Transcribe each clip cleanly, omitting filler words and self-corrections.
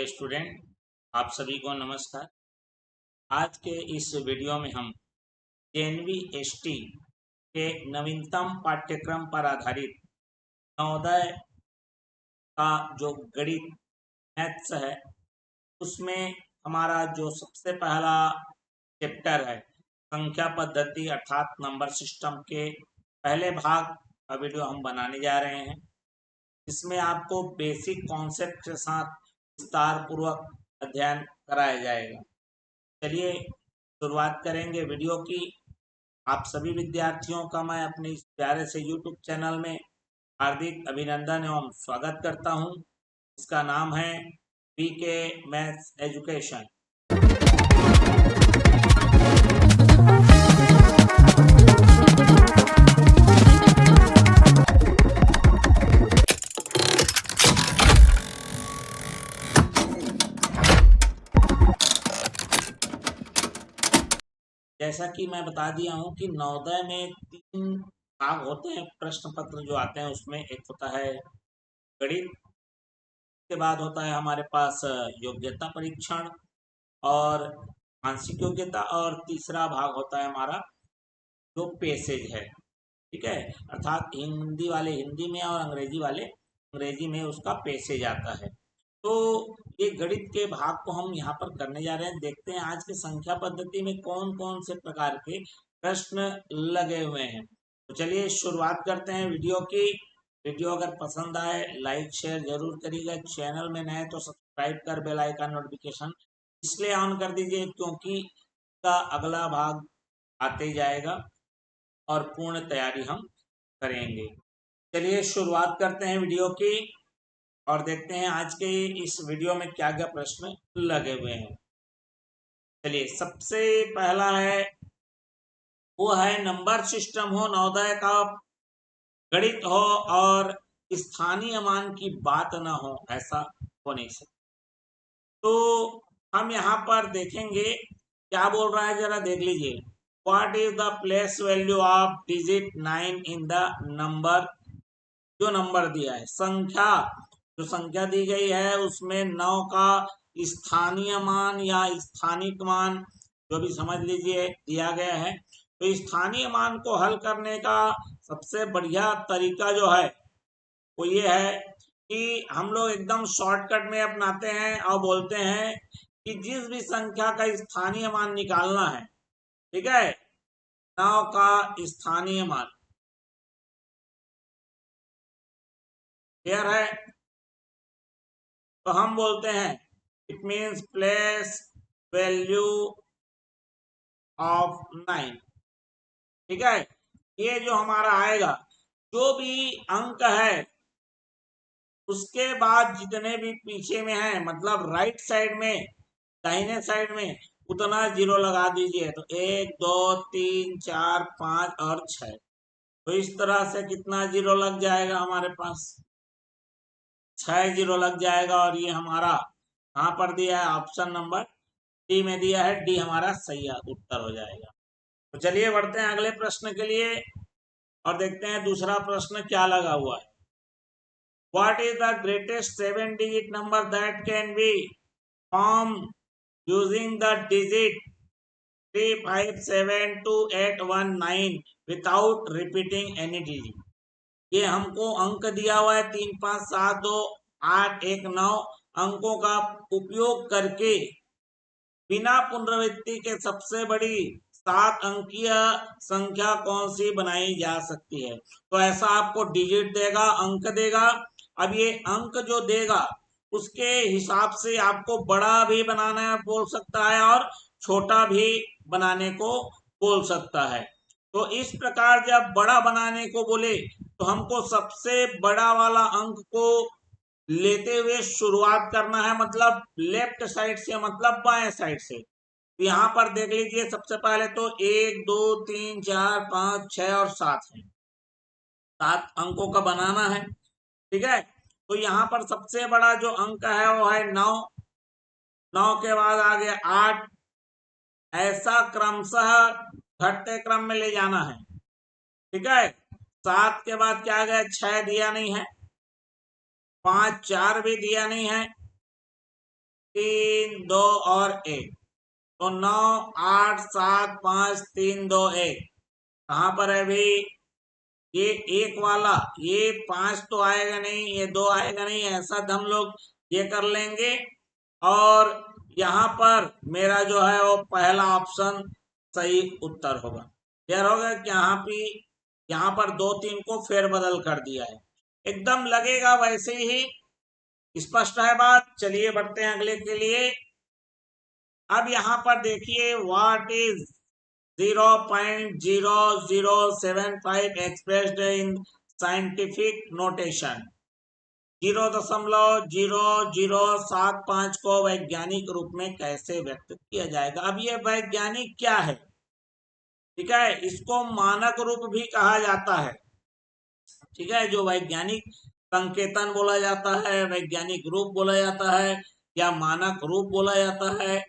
Dear student, आप सभी को नमस्कार। आज के इस वीडियो में हम जेएनवी-एसटी के नवीनतम पाठ्यक्रम पर आधारित नवोदय का जो गणित मैथ्स है उसमें हमारा जो सबसे पहला चैप्टर है संख्या पद्धति अर्थात नंबर सिस्टम के पहले भाग का वीडियो हम बनाने जा रहे हैं। इसमें आपको बेसिक कॉन्सेप्ट के साथ विस्तार पूर्वक अध्ययन कराया जाएगा। चलिए शुरुआत करेंगे वीडियो की। आप सभी विद्यार्थियों का मैं अपने इस प्यारे से YouTube चैनल में हार्दिक अभिनंदन एवं स्वागत करता हूं। इसका नाम है पीके मैथ्स एजुकेशन। जैसा कि मैं बता दिया हूं कि नवोदय में 3 भाग होते हैं। प्रश्न पत्र जो आते हैं उसमें एक होता है गणित, के बाद होता है हमारे पास योग्यता परीक्षण और मानसिक योग्यता, और तीसरा भाग होता है हमारा जो पैसेज है। ठीक है, अर्थात हिंदी वाले हिंदी में और अंग्रेजी वाले अंग्रेजी में उसका पैसेज आता है। तो ये गणित के भाग को हम यहाँ पर करने जा रहे हैं। देखते हैं आज की संख्या पद्धति में कौन कौन से प्रकार के प्रश्न लगे हुए हैं। तो चलिए शुरुआत करते हैं वीडियो की। वीडियो अगर पसंद आए लाइक शेयर जरूर करिएगा। चैनल में नए तो सब्सक्राइब कर बेल आइकन नोटिफिकेशन इसलिए ऑन कर दीजिए क्योंकि का अगला भाग आते ही जाएगा और पूर्ण तैयारी हम करेंगे। चलिए शुरुआत करते हैं वीडियो की और देखते हैं आज के इस वीडियो में क्या क्या प्रश्न लगे हुए हैं। चलिए सबसे पहला है वो है नंबर सिस्टम हो, नवोदय का गणित हो और स्थानीय मान की बात ना हो, ऐसा हो नहीं सकता। तो हम यहाँ पर देखेंगे क्या बोल रहा है, जरा देख लीजिए। What is the place value of digit 9 in the number. जो नंबर दिया है संख्या, जो संख्या दी गई है उसमें 9 का स्थानीय मान या स्थानिक मान जो भी समझ लीजिए दिया गया है। तो स्थानीय मान को हल करने का सबसे बढ़िया तरीका जो है वो ये है कि हम लोग एकदम शॉर्टकट में अपनाते हैं और बोलते हैं कि जिस भी संख्या का स्थानीय मान निकालना है, ठीक है, 9 का स्थानीय मान, क्लियर है, तो हम बोलते हैं it means place value of 9। ठीक है, ये जो हमारा आएगा जो भी अंक है उसके बाद जितने भी पीछे में है, मतलब राइट साइड में दाहिने साइड में उतना जीरो लगा दीजिए। तो 1 2 3 4 5 और 6, तो इस तरह से कितना जीरो लग जाएगा हमारे पास, 6 जीरो लग जाएगा। और ये हमारा कहाँ पर दिया है, ऑप्शन नंबर डी में दिया है। डी हमारा सही उत्तर हो जाएगा। तो चलिए बढ़ते हैं अगले प्रश्न के लिए और देखते हैं दूसरा प्रश्न क्या लगा हुआ है। What is the greatest 7-digit number that can be formed using the digit 3572819 without repeating any digit? ये हमको अंक दिया हुआ है 3 5 7 2 8 1 9 अंकों का उपयोग करके बिना पुनरावृत्ति के सबसे बड़ी 7 अंकीय संख्या कौन सी बनाई जा सकती है। तो ऐसा आपको डिजिट देगा, अंक देगा। अब ये अंक जो देगा उसके हिसाब से आपको बड़ा भी बनाना बोल सकता है और छोटा भी बनाने को बोल सकता है। तो इस प्रकार जब बड़ा बनाने को बोले तो हमको सबसे बड़ा वाला अंक को लेते हुए शुरुआत करना है, मतलब लेफ्ट साइड से, मतलब बाएं साइड से। तो यहाँ पर देख लीजिए सबसे पहले तो 1 2 3 4 5 6 और 7 है, 7 अंकों का बनाना है। ठीक है, तो यहाँ पर सबसे बड़ा जो अंक है वो है 9, 9 के बाद आ गया 8, ऐसा क्रमशः घटते क्रम में ले जाना है। ठीक है, 7 के बाद क्या आ गया, 6 दिया नहीं है, 5 4 भी दिया नहीं है, 3 2 और 1, तो 9 8 7 5 3 2 1। कहाँ पर है भाई? ये एक वाला, ये 5 तो आएगा नहीं, ये 2 आएगा नहीं, ऐसा हम लोग ये कर लेंगे। और यहाँ पर मेरा जो है वो पहला ऑप्शन सही उत्तर होगा। क्लियर होगा कि यहाँ पर 2 3 को फेरबदल कर दिया है, एकदम लगेगा वैसे ही। स्पष्ट है बात? चलिए बढ़ते हैं अगले के लिए। अब यहाँ पर देखिए, what is 0.0075 expressed in scientific notation. 0.0075 को वैज्ञानिक रूप में कैसे व्यक्त किया जाएगा? अब ये वैज्ञानिक क्या है? ठीक है, इसको मानक रूप भी कहा जाता है। ठीक है, जो वैज्ञानिक संकेतन बोला जाता है, वैज्ञानिक रूप बोला जाता है, या मानक रूप बोला जाता है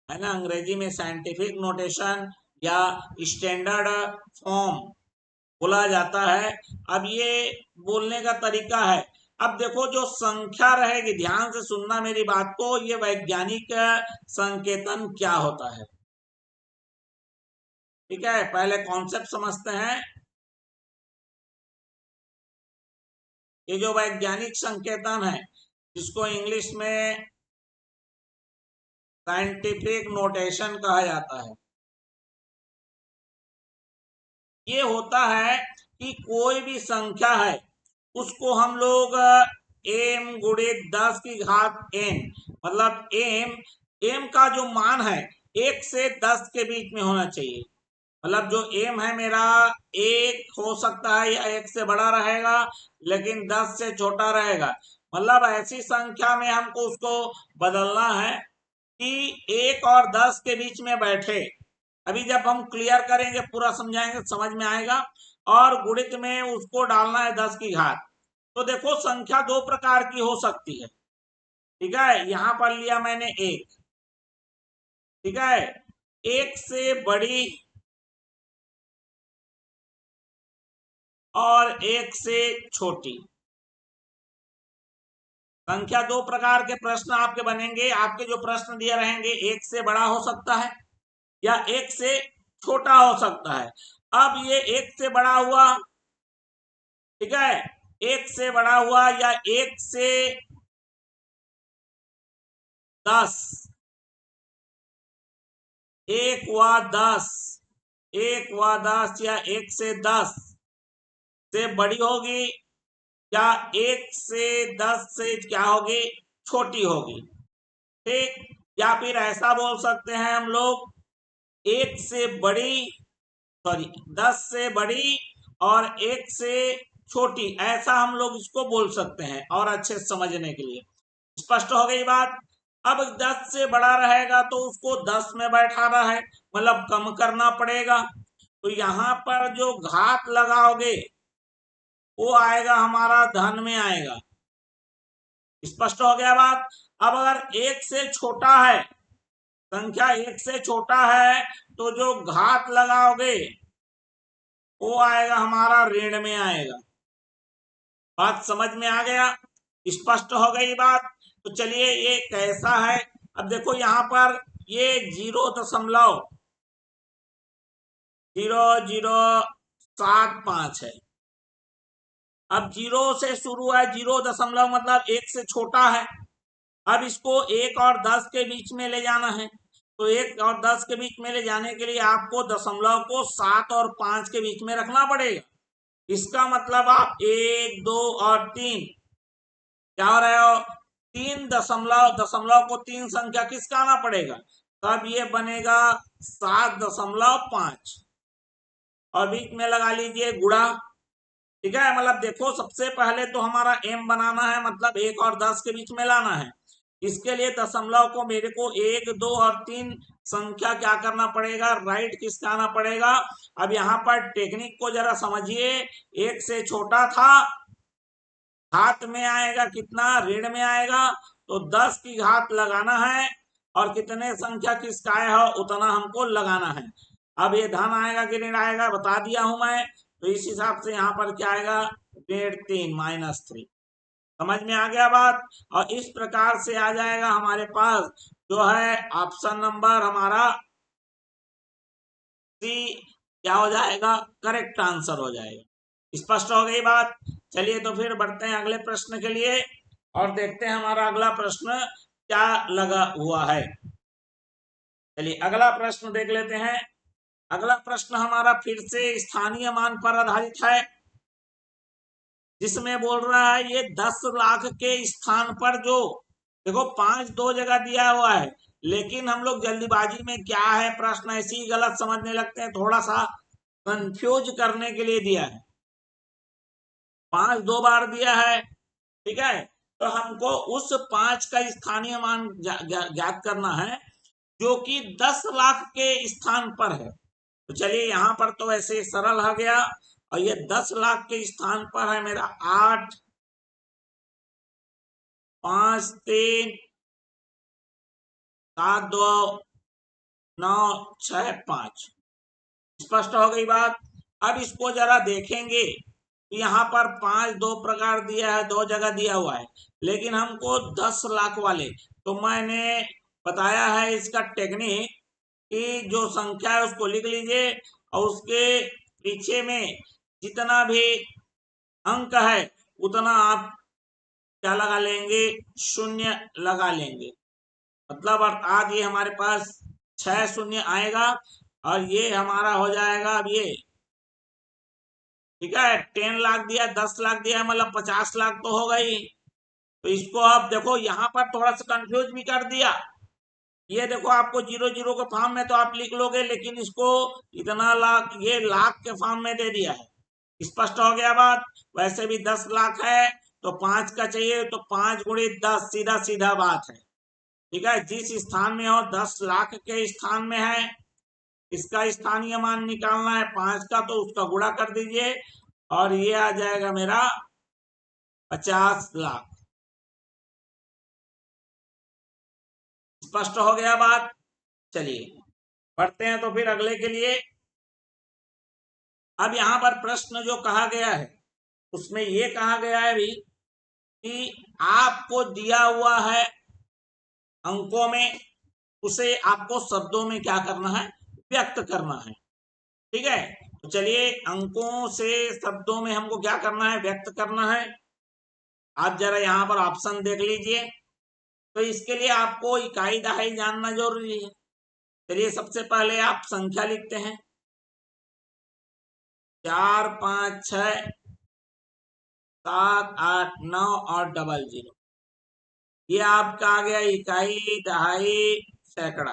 ना, अंग्रेजी में साइंटिफिक नोटेशन या स्टैंडर्ड फॉर्म बोला जाता है। अब ये बोलने का तरीका है। अब देखो, जो संख्या रहेगी, ध्यान से सुनना मेरी बात को, ये वैज्ञानिक संकेतन क्या होता है। ठीक है, पहले कॉन्सेप्ट समझते हैं। ये जो वैज्ञानिक संकेतन है, जिसको इंग्लिश में साइंटिफिक नोटेशन कहा जाता है, ये होता है कि कोई भी संख्या है उसको हम लोग एम गुणित 10 की घात एन, मतलब एम का जो मान है 1 से 10 के बीच में होना चाहिए। मतलब जो एम है मेरा, 1 हो सकता है या 1 से बड़ा रहेगा, लेकिन 10 से छोटा रहेगा। मतलब ऐसी संख्या में हमको उसको बदलना है कि 1 और 10 के बीच में बैठे। अभी जब हम क्लियर करेंगे, पूरा समझाएंगे, समझ में आएगा। और गुणित में उसको डालना है 10 की घात। तो देखो, संख्या दो प्रकार की हो सकती है। ठीक है, यहां पर लिया मैंने 1। ठीक है, 1 से बड़ी और 1 से छोटी संख्या। दो प्रकार के प्रश्न आपके बनेंगे। आपके जो प्रश्न दिए रहेंगे, 1 से बड़ा हो सकता है या 1 से छोटा हो सकता है। अब ये 1 से बड़ा हुआ, ठीक है, 1 से बड़ा हुआ या 1 से 10, 1 व 10, 1 व 10 या 1 से 10 से बड़ी होगी, या 1 से 10 से क्या होगी, छोटी होगी। ठीक, या फिर ऐसा बोल सकते हैं हम लोग, 1 से बड़ी, सॉरी, 10 से बड़ी और 1 से छोटी, ऐसा हम लोग इसको बोल सकते हैं और अच्छे समझने के लिए। स्पष्ट हो गई बात? अब 10 से बड़ा रहेगा तो उसको 10 में बैठाना है, मतलब कम करना पड़ेगा। तो यहां पर जो घात लगाओगे वो आएगा हमारा धन में आएगा। स्पष्ट हो गया बात? अब अगर 1 से छोटा है, संख्या 1 से छोटा है, तो जो घात लगाओगे वो आएगा हमारा ऋण में आएगा। बात समझ में आ गया? स्पष्ट हो गई बात? तो चलिए, ये कैसा है। अब देखो, यहां पर ये 0.0075 है। अब 0 से शुरू है, 0 मतलब 1 से छोटा है। अब इसको 1 और 10 के बीच में ले जाना है। तो 1 और 10 के बीच में ले जाने के लिए आपको दशमलव को 7 और 5 के बीच में रखना पड़ेगा। इसका मतलब आप 1 2 और 3 क्या हो रहे हो, 3 दशमलव, दशमलव को 3 संख्या किसका आना पड़ेगा, तब ये बनेगा 7.5 और बीच में लगा लीजिए गुणा। ठीक है, मतलब देखो, सबसे पहले तो हमारा एम बनाना है, मतलब 1 और 10 के बीच में लाना है। इसके लिए दशमलव को मेरे को 1 2 और 3 संख्या क्या करना पड़ेगा, राइट किसका आना पड़ेगा। अब यहाँ पर टेक्निक को जरा समझिए। 1 से छोटा था, घात में आएगा कितना, ऋण में आएगा, तो 10 की घात लगाना है और कितने संख्या किसका आया हो उतना हमको लगाना है। अब ये धन आएगा कि ऋण आएगा बता दिया हूं मैं, तो इस हिसाब से यहाँ पर क्या आएगा, 3.5 -3। समझ में आ गया बात। और इस प्रकार से आ जाएगा हमारे पास जो है ऑप्शन नंबर हमारा सी क्या हो जाएगा, करेक्ट आंसर हो जाएगा। स्पष्ट हो गई बात। चलिए तो फिर बढ़ते हैं अगले प्रश्न के लिए और देखते हैं हमारा अगला प्रश्न क्या लगा हुआ है। चलिए अगला प्रश्न देख लेते हैं। अगला प्रश्न हमारा फिर से स्थानीय मान पर आधारित है, जिसमें बोल रहा है ये 10 लाख के स्थान पर जो, देखो 5 दो जगह दिया हुआ है, लेकिन हम लोग जल्दीबाजी में क्या है प्रश्न ऐसे ही गलत समझने लगते हैं, थोड़ा सा कंफ्यूज करने के लिए दिया है। 5 दो बार दिया है, ठीक है। तो हमको उस 5 का स्थानीय मान ज्ञात करना है जो कि 10 लाख के स्थान पर है। तो चलिए यहां पर तो ऐसे सरल हो गया, और ये 10 लाख के स्थान पर है मेरा 8 5 3 7 2 9 6 5। स्पष्ट हो गई बात। अब इसको जरा देखेंगे, यहाँ पर 5 दो प्रकार दिया है, दो जगह दिया हुआ है, लेकिन हमको 10 लाख वाले, तो मैंने बताया है इसका टेक्निक कि जो संख्या है उसको लिख लीजिए और उसके पीछे में जितना भी अंक है उतना आप क्या लगा लेंगे, शून्य लगा लेंगे। मतलब आज ये हमारे पास 6 शून्य आएगा और ये हमारा हो जाएगा अब ये, ठीक है। 10 लाख दिया, 10 लाख दिया, मतलब 50 लाख तो हो गई। तो इसको आप देखो यहाँ पर थोड़ा सा कंफ्यूज भी कर दिया। ये देखो आपको 0 0 के फॉर्म में तो आप लिख लोगे, लेकिन इसको इतना लाख ये लाख के फॉर्म में दे दिया है। स्पष्ट हो गया बात। वैसे भी 10 लाख है तो 5 का चाहिए, तो 5 गुणित 10 सीधा सीधा बात है, ठीक है। जिस स्थान में हो 10 लाख के स्थान में है, इसका स्थानीय मान निकालना है 5 का, तो उसका गुणा कर दीजिए और ये आ जाएगा मेरा 50 लाख। स्पष्ट हो गया बात। चलिए पढ़ते हैं तो फिर अगले के लिए। अब यहाँ पर प्रश्न जो कहा गया है उसमें ये कहा गया है भी कि आपको दिया हुआ है अंकों में, उसे आपको शब्दों में क्या करना है, व्यक्त करना है, ठीक है। तो चलिए अंकों से शब्दों में हमको क्या करना है, व्यक्त करना है। आप जरा यहाँ पर ऑप्शन देख लीजिए। तो इसके लिए आपको इकाई दहाई जानना जरूरी है। चलिए सबसे पहले आप संख्या लिखते हैं, 4 5 6 7 8 9 और 00। ये आपका आ गया इकाई दहाई सैकड़ा,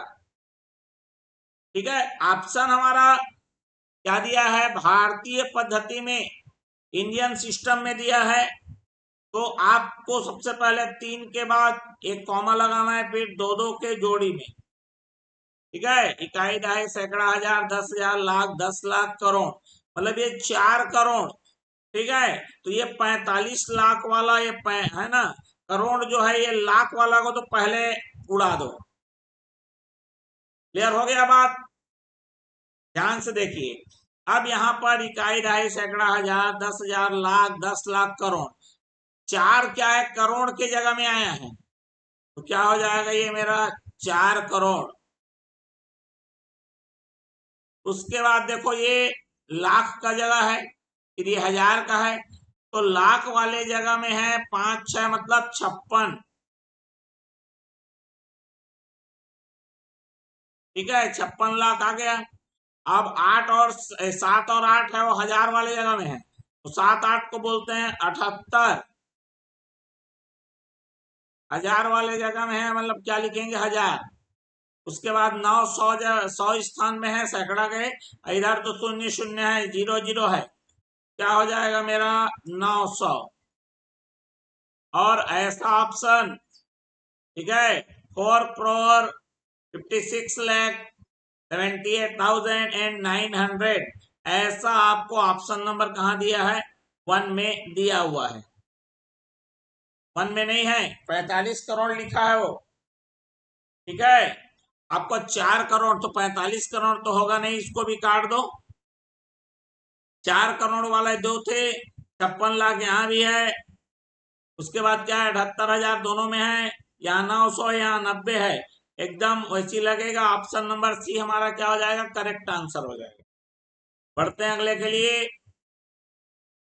ठीक है। ऑप्शन हमारा क्या दिया है, भारतीय पद्धति में, इंडियन सिस्टम में दिया है। तो आपको सबसे पहले 3 के बाद एक कॉमा लगाना है, फिर दो दो के जोड़ी में, ठीक है। इकाई दहाई सैकड़ा हजार 10,000 लाख 10 लाख करोड़, मतलब ये 4 करोड़, ठीक है। तो ये 45 लाख वाला ये है ना, करोड़ जो है ये लाख वाला को तो पहले उड़ा दो। क्लियर हो गया बात। ध्यान से देखिए। अब यहाँ पर इकाई दहाई सैकड़ा हजार 10,000 लाख 10 लाख करोड़, 4 क्या है, करोड़ के जगह में आया है, तो क्या हो जाएगा ये मेरा 4 करोड़। उसके बाद देखो ये लाख का जगह है, फिर ये हजार का है, तो लाख वाले जगह में है 5 6 मतलब 56, ठीक है। 56 लाख आ गया। अब 8 और 7 और 8 है वो हजार वाले जगह में है, तो 7 8 को बोलते हैं 78, हजार वाले जगह में है मतलब क्या लिखेंगे, हजार। उसके बाद 9 100 100 स्थान में है सैकड़ा के, इधर तो शून्य शून्य है, 0 0 है, क्या हो जाएगा मेरा 900। और ऐसा ऑप्शन, ठीक है, 4 करोड़ 56,78,900, ऐसा आपको ऑप्शन नंबर कहाँ दिया है, 1 में दिया हुआ है। 1 में नहीं है, 45 करोड़ लिखा है वो, ठीक है। आपको 4 करोड़ तो 45 करोड़ तो होगा नहीं, इसको भी काट दो। 4 करोड़ वाले दो थे, 56 लाख यहाँ भी है, उसके बाद क्या है, 78,000 दोनों में है, यहाँ 900 यहाँ 90 है, एकदम वैसी लगेगा। ऑप्शन नंबर सी हमारा क्या हो जाएगा, करेक्ट आंसर हो जाएगा। बढ़ते हैं अगले के लिए।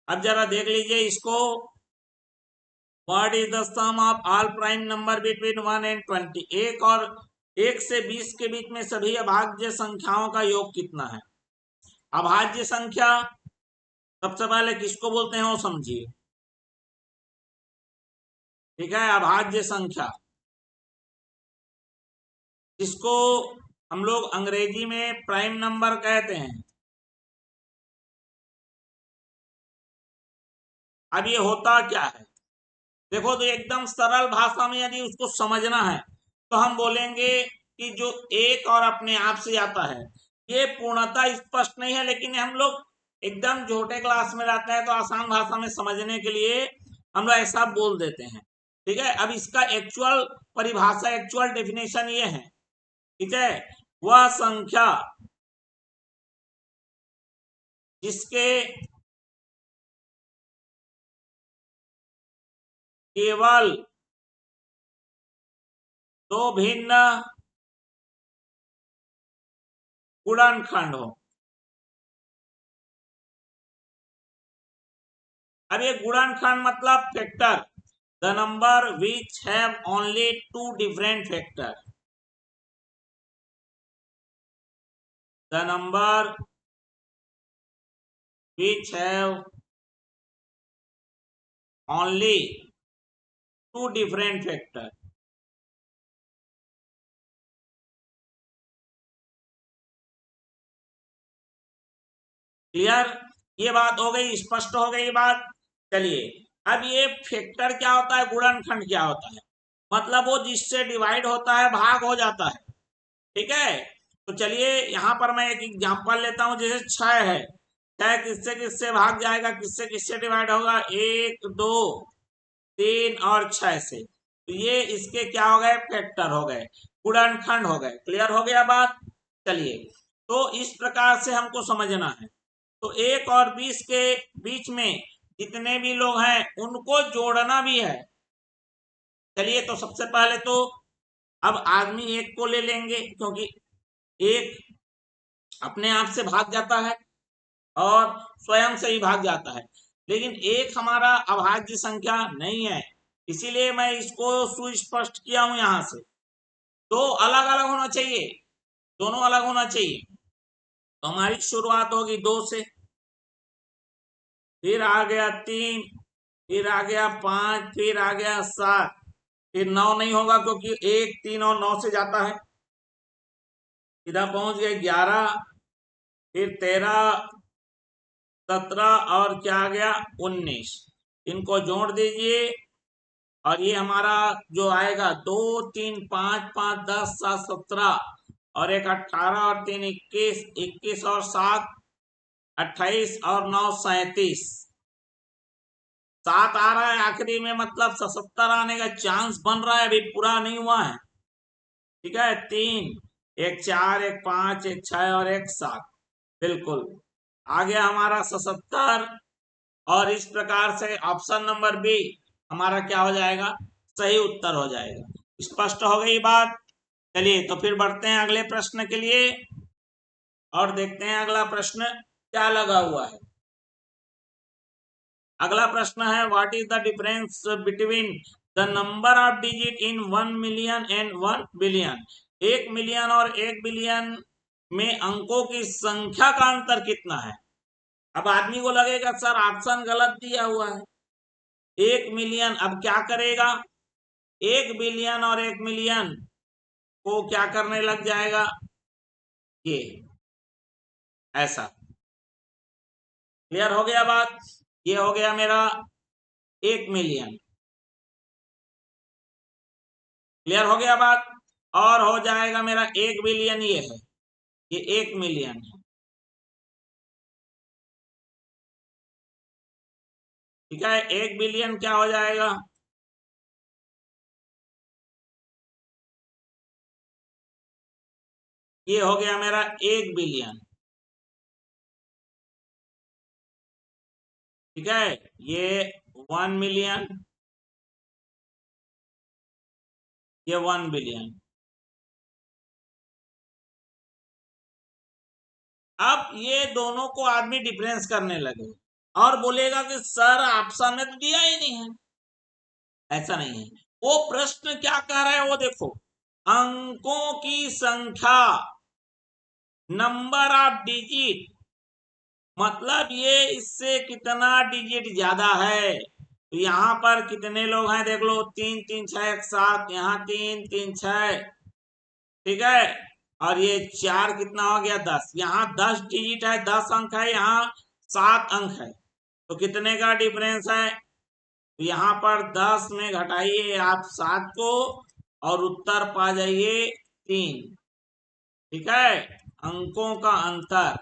अब जरा देख लीजिए इसको। What is the sum of all prime number between 1 and 20? एक से 20 के बीच में सभी अभाज्य संख्याओं का योग कितना है? अभाज्य संख्या सबसे पहले किसको बोलते हैं वो समझिए। ठीक है, अभाज्य संख्या जिसको हम लोग अंग्रेजी में प्राइम नंबर कहते हैं। अब ये होता क्या है, देखो तो एकदम सरल भाषा में यदि उसको समझना है तो हम बोलेंगे कि जो एक और अपने आप से आता है, ये पूर्णतः स्पष्ट नहीं है, लेकिन हम लोग एकदम छोटे क्लास में रहते हैं तो आसान भाषा में समझने के लिए हम लोग ऐसा बोल देते हैं। ठीक है, अब इसका एक्चुअल परिभाषा, एक्चुअल डेफिनेशन ये है। ठीक है, वह संख्या जिसके केवल दो भिन्न गुणनखंड हो। अब ये गुणनखंड मतलब factor, the number which have only two different factor, the number which have only two different factor. Clear, ये बात हो गई, स्पष्ट हो गई बात। चलिए, अब ये फैक्टर क्या होता है, गुणनखंड क्या होता है, मतलब वो जिससे डिवाइड होता है, भाग हो जाता है। ठीक है, तो चलिए यहां पर मैं एक एग्जांपल लेता हूं, जैसे 6 है, 6 किससे किससे भाग जाएगा, किससे किससे डिवाइड होगा, 1 2 3 और 6 से। तो ये इसके क्या हो गए, फैक्टर हो गए, गुणनखंड हो गए। क्लियर हो गया बात। चलिए, तो इस प्रकार से हमको समझना है। तो 1 और 20 के बीच में जितने भी लोग हैं उनको जोड़ना भी है। चलिए, तो सबसे पहले तो अब आदमी एक को ले लेंगे, क्योंकि एक अपने आप से भाग जाता है और स्वयं से ही भाग जाता है, लेकिन एक हमारा अभाज्य संख्या नहीं है, इसीलिए मैं इसको सुस्पष्ट किया हूं। यहां से दो अलग अलग होना चाहिए, दोनों अलग होना चाहिए। तो हमारी शुरुआत होगी 2 से, फिर आ गया 3, फिर आ गया 5, फिर आ गया 7, फिर 9 नहीं होगा क्योंकि 1 3 और 9 से जाता है। इधर पहुंच गए 11, फिर 13 17 और क्या आ गया 19। इनको जोड़ दीजिए और ये हमारा जो आएगा 2 3 5 5 10 7 17 और एक 18 और 3 21, 21 और 7 28 और 9 37। 7 आ रहा है आखिरी में, मतलब 77 आने का चांस बन रहा है, अभी पूरा नहीं हुआ है। ठीक है, 3 एक 4 एक 5 एक 6 और एक 7, बिल्कुल आ गया हमारा 77। और इस प्रकार से ऑप्शन नंबर बी हमारा क्या हो जाएगा, सही उत्तर हो जाएगा। स्पष्ट हो गई बात। चलिए, तो फिर बढ़ते हैं अगले प्रश्न के लिए और देखते हैं अगला प्रश्न क्या लगा हुआ है। अगला प्रश्न है, what is the difference between the number of digit in 1 million and 1 billion? 1 million और 1 बिलियन में अंकों की संख्या का अंतर कितना है? अब आदमी को लगेगा सर ऑप्शन गलत दिया हुआ है। 1 मिलियन, अब क्या करेगा, 1 बिलियन और 1 मिलियन को क्या करने लग जाएगा, ये ऐसा। क्लियर हो गया बात, ये हो गया मेरा 1 मिलियन। क्लियर हो गया बात, और हो जाएगा मेरा 1 बिलियन, ये है, ये 1 मिलियन है। ठीक है, 1 बिलियन क्या हो जाएगा, ये हो गया मेरा 1 बिलियन। ठीक है, ये 1 मिलियन ये 1 बिलियन। अब ये दोनों को आदमी डिफरेंस करने लगे और बोलेगा कि सर ऑप्शन में तो दिया ही नहीं है। ऐसा नहीं है। वो प्रश्न क्या कह रहा है वो देखो, अंकों की संख्या, नंबर ऑफ डिजिट, मतलब ये इससे कितना डिजिट ज्यादा है। तो यहाँ पर कितने लोग हैं देख लो, 3 3 6 7, यहाँ 3 3 6, ठीक है। और ये 4 कितना हो गया 10, यहाँ 10 डिजिट है, 10 अंक है, यहाँ 7 अंक है। तो कितने का डिफरेंस है? तो यहाँ पर 10 में घटाइए आप 7 को और उत्तर पा जाइए 3, ठीक है। अंकों का अंतर।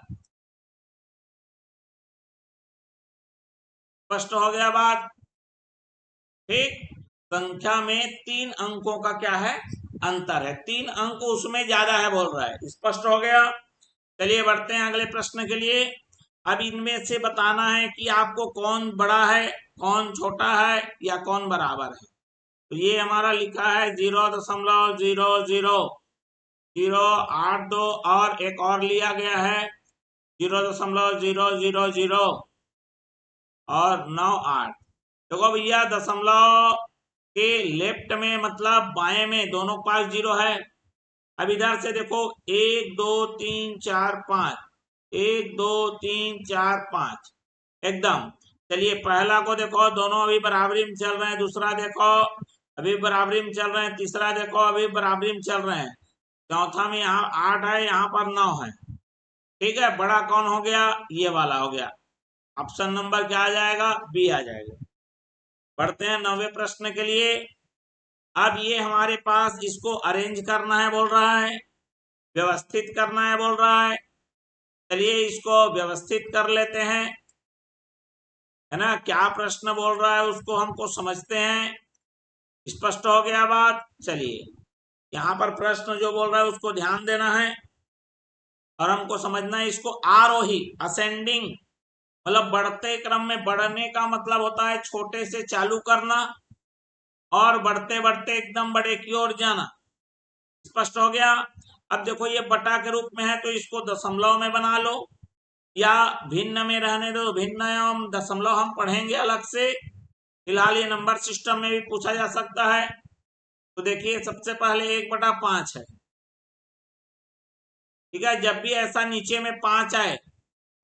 स्पष्ट हो गया बात? ठीक। संख्या में 3 अंकों का क्या है? अंतर है। 3 अंक उसमें ज्यादा है बोल रहा है। स्पष्ट हो गया? चलिए बढ़ते हैं अगले प्रश्न के लिए। अब इनमें से बताना है कि आपको कौन बड़ा है, कौन छोटा है, या कौन बराबर है। तो ये हमारा लिखा है 0.000082 और एक और लिया गया है 0.000 और 98। देखो भैया, दशमलव के लेफ्ट में मतलब बाएं में दोनों पास 0 है। अब इधर से देखो 1 2 3 4 5, 1 2 3 4 5 एकदम। चलिए पहला को देखो, दोनों अभी बराबरी में चल रहे हैं। दूसरा देखो अभी बराबरी में चल रहे हैं। तीसरा देखो अभी बराबरी में चल रहे हैं। चौथा में यहाँ 8 है, यहाँ पर 9 है, ठीक है। बड़ा कौन हो गया? ये वाला हो गया। ऑप्शन नंबर क्या आ जाएगा? बी आ जाएगा। बढ़ते हैं 9वें प्रश्न के लिए। अब ये हमारे पास इसको अरेंज करना है बोल रहा है, व्यवस्थित करना है बोल रहा है। चलिए इसको व्यवस्थित कर लेते हैं, है ना। क्या प्रश्न बोल रहा है उसको हमको समझते हैं। स्पष्ट हो गया बात? चलिए यहाँ पर प्रश्न जो बोल रहा है उसको ध्यान देना है और हमको समझना है। इसको आरोही, असेंडिंग, मतलब बढ़ते क्रम में, बढ़ने का मतलब होता है छोटे से चालू करना और बढ़ते बढ़ते एकदम बड़े की ओर जाना। स्पष्ट हो गया? अब देखो ये बटा के रूप में है तो इसको दशमलव में बना लो, या भिन्न में रहने दो। भिन्न एवं दशमलव हम पढ़ेंगे अलग से, फिलहाल ये नंबर सिस्टम में भी पूछा जा सकता है। तो देखिए सबसे पहले 1/5 है, ठीक है। जब भी ऐसा नीचे में 5 आए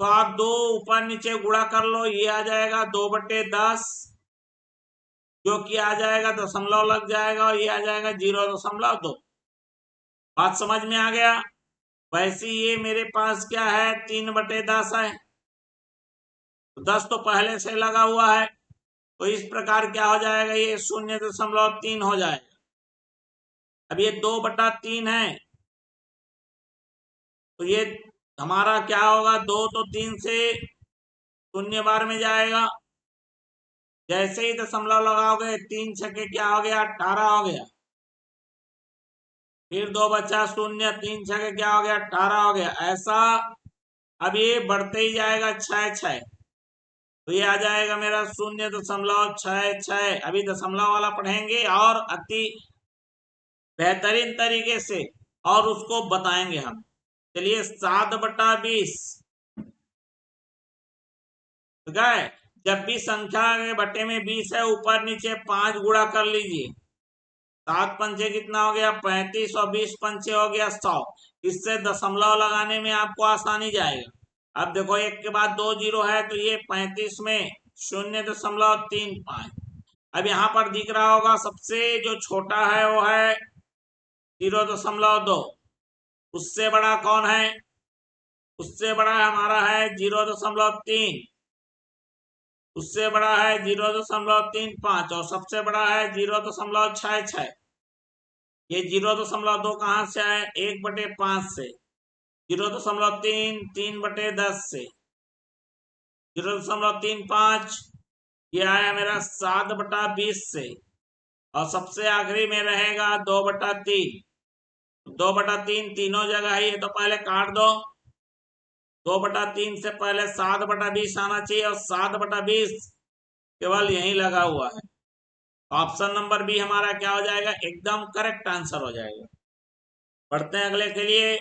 तो आप दो ऊपर नीचे गुणा कर लो, ये आ जाएगा 2/10, जो कि आ जाएगा दशमलव लग जाएगा और ये आ जाएगा 0.2। बात समझ में आ गया? वैसे ये मेरे पास क्या है, 3/10 है, तो 10 तो पहले से लगा हुआ है। तो इस प्रकार क्या हो जाएगा, ये 0.3 हो जाएगा। अब ये 2/3 है, तो ये हमारा क्या होगा, 2 तो 3 से शून्य बार में जाएगा। जैसे ही दशमलव लगाओगे 3 छके क्या हो गया, 18 हो गया। फिर 2 बचा 0, 3 छके क्या हो गया, 18 हो गया। ऐसा अब ये बढ़ते ही जाएगा 6 6, तो ये आ जाएगा मेरा 0.66। अभी दशमलव वाला पढ़ेंगे और अति बेहतरीन तरीके से और उसको बताएंगे हम। चलिए 7/20, ठीक है। जब भी संख्या के बटे में 20 है, ऊपर नीचे 5 गुणा कर लीजिए। 7 पंचे कितना हो गया, 35, और 20 पंचे हो गया 100। इससे दशमलव लगाने में आपको आसानी जाएगा। अब देखो एक के बाद 2 जीरो है, तो ये 35 में 0.35। अब यहाँ पर दिख रहा होगा सबसे जो छोटा है वो है 0.2। उससे बड़ा कौन है? उससे बड़ा हमारा है 0.3। उससे बड़ा है 0.35 और सबसे बड़ा है 0.66। ये 0.2 कहाँ से आए, 1/5 से। 0.3 3/10 से। 0.35 ये आया मेरा 7/20 से। और सबसे आखिरी में रहेगा 2/3। 2/3 तीनों जगह है, ये तो पहले काट दो। 2/3 से पहले 7/20 आना चाहिए और 7/20 केवल यही लगा हुआ है। ऑप्शन नंबर बी हमारा क्या हो जाएगा, एकदम करेक्ट आंसर हो जाएगा। बढ़ते हैं अगले के लिए।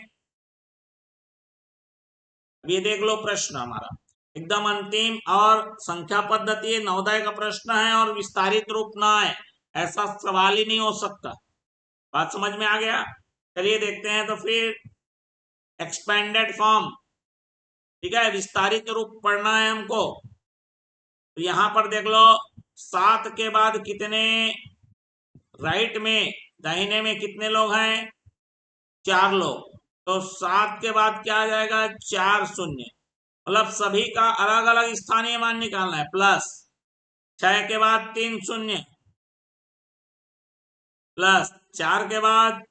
ये देख लो प्रश्न हमारा एकदम अंतिम और संख्या पद्धति नवोदय का प्रश्न है और विस्तारित रूप ना है, ऐसा सवाल ही नहीं हो सकता। बात समझ में आ गया? चलिए देखते हैं तो फिर एक्सपेंडेड फॉर्म, ठीक है, विस्तारित रूप पढ़ना है हमको। तो यहां पर देख लो 7 के बाद कितने, राइट में दाहिने में कितने लोग हैं, 4 लोग। तो 7 के बाद क्या आ जाएगा, 4 शून्य, मतलब सभी का अलग अलग स्थानीय मान निकालना है। प्लस 6 के बाद 3 शून्य, प्लस 4 के बाद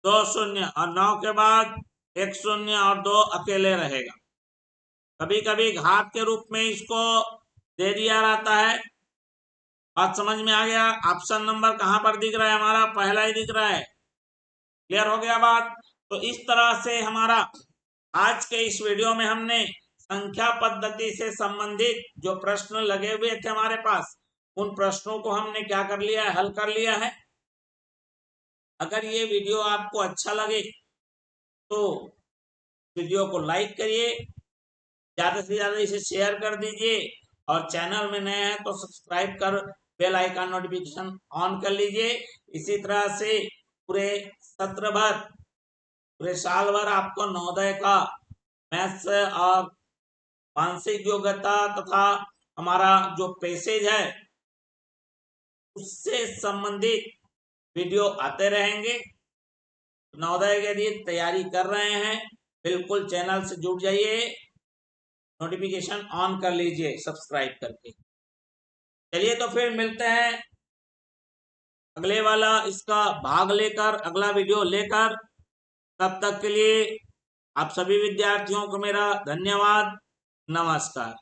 2 शून्य, और 9 के बाद 1 शून्य और 2 अकेले रहेगा। कभी कभी घात के रूप में इसको दे दिया रहता है। बात समझ में आ गया? ऑप्शन नंबर कहां पर दिख रहा है हमारा, पहला ही दिख रहा है। क्लियर हो गया बात? तो इस तरह से हमारा आज के इस वीडियो में हमने संख्या पद्धति से संबंधित जो प्रश्न लगे हुए थे हमारे पास, उन प्रश्नों को हमने क्या कर लिया है, हल कर लिया है। अगर ये वीडियो आपको अच्छा लगे तो वीडियो को लाइक करिए, ज्यादा से ज्यादा इसे शेयर कर दीजिए, और चैनल में नए हैं तो सब्सक्राइब कर बेल आइकन नोटिफिकेशन ऑन कर लीजिए। इसी तरह से पूरे सत्र भर, पूरे साल भर आपको नवोदय का मैथ्स और मानसिक योग्यता तथा हमारा जो पैसेज है उससे संबंधित वीडियो आते रहेंगे। नवोदय के लिए तैयारी कर रहे हैं, बिल्कुल चैनल से जुड़ जाइए, नोटिफिकेशन ऑन कर लीजिए सब्सक्राइब करके। चलिए तो फिर मिलते हैं अगले वाला इसका भाग लेकर, अगला वीडियो लेकर। तब तक के लिए आप सभी विद्यार्थियों को मेरा धन्यवाद, नमस्कार।